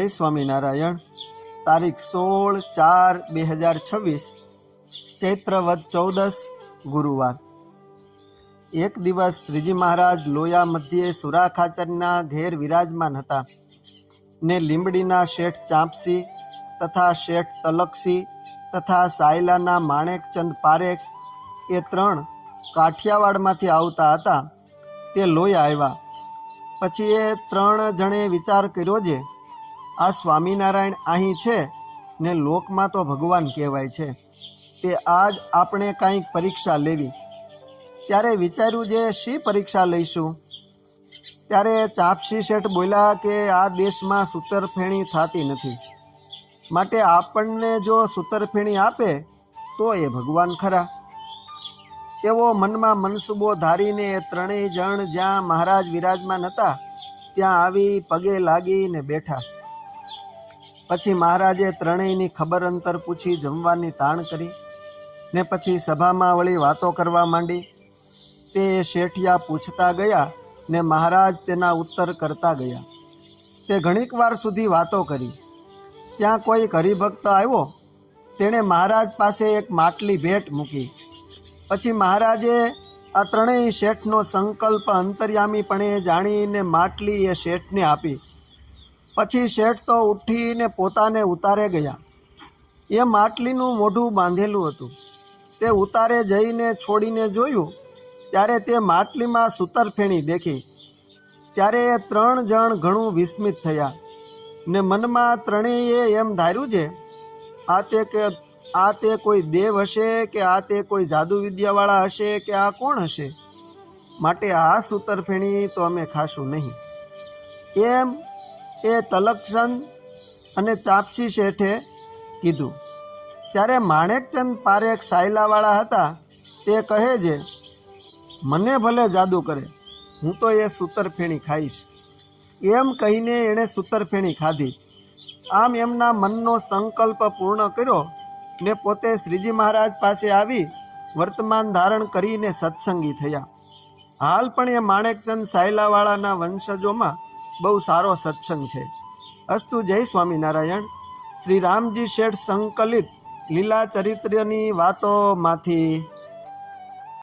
જય સ્વામિનારાયણ। તારીખ 16/4/2026 ચૈત્ર વદ 14 ગુરુવાર। એક દિવસ શ્રીજી મહારાજ લોયા મધ્યે સુરાખાચરના ઘેર વિરાજમાન હતા ને લીંબડીના શેઠ ચાંપસી તથા શેઠ તલકસી તથા સાયલાના માણેકચંદ પારેખ એ 3 કાઠિયાવાડમાંથી આવતા હતા। તે લોયા આવ્યા પછી એ 3 જણે વિચાર કર્યો જે આ સ્વામિનારાયણ અહીં છે ને લોકમાં તો ભગવાન કહેવાય છે, તે આજ આપણે કાંઈક પરીક્ષા લેવી। ત્યારે વિચાર્યું જે શી પરીક્ષા લઈશું? ત્યારે ચાંપસી શેઠ બોલ્યા કે આ દેશમાં સૂતરફેણી થતી નથી, માટે આપણને જો સૂતરફેણી આપે તો એ ભગવાન ખરા। એવો મનમાં મનસુબો ધારીને એ 3 જણ જ્યાં મહારાજ વિરાજમાન હતા ત્યાં આવી પગે લાગીને બેઠા। પછી મહારાજે 3ની ખબર અંતર પૂછી જમવાની તાણ કરી ને પછી સભામાં વળી વાતો કરવા માંડી। તે શેઠિયા પૂછતા ગયા ને મહારાજ તેના ઉત્તર કરતા ગયા। તે ઘણીક વાર સુધી વાતો કરી। ત્યાં કોઈ હરિભક્ત આવ્યો, તેણે મહારાજ પાસે એક માટલી ભેટ મૂકી। પછી મહારાજે આ 3 શેઠનો સંકલ્પ અંતર્યામીપણે જાણીને માટલી એ શેઠને આપી। પછી શેઠ તો ઉઠીને પોતાને ઉતારે ગયા। એ માટલીનું મોઢું બાંધેલું હતું। તે ઉતારે જઈને છોડીને જોયું ત્યારે તે માટલીમાં સૂતરફેણી દેખી। ત્યારે એ 3 જણ ઘણું વિસ્મિત થયા ને મનમાં 3એ એમ ધાર્યું છે આ તે કોઈ દેવ હશે કે આ તે કોઈ જાદુ વિદ્યાવાળા હશે કે આ કોણ હશે, માટે આ સૂતરફેણી તો અમે ખાશું નહીં। એમ એ તલકચંદ અને ચાંપસી શેઠે કીધું। ત્યારે માણેકચંદ પારેખ સાયલાવાળા હતા, તે કહે છે મને ભલે જાદુ કરે, હું તો એ સૂતરફેણી ખાઈશ। એમ કહીને એણે સૂતરફેણી ખાધી। આમ એમના મનનો સંકલ્પ પૂર્ણ કર્યો ને પોતે શ્રીજી મહારાજ પાસે આવી વર્તમાન ધારણ કરીને સત્સંગી થયા। હાલ પણ એ માણેકચંદ સાયલાવાળાના વંશજોમાં બહુ સારો સત્સંગ છે। અસ્તુ જય સ્વામિનારાયણ। શ્રી રામજી શેઠ સંકલિત લીલા ચરિત્રની વાતોમાંથી।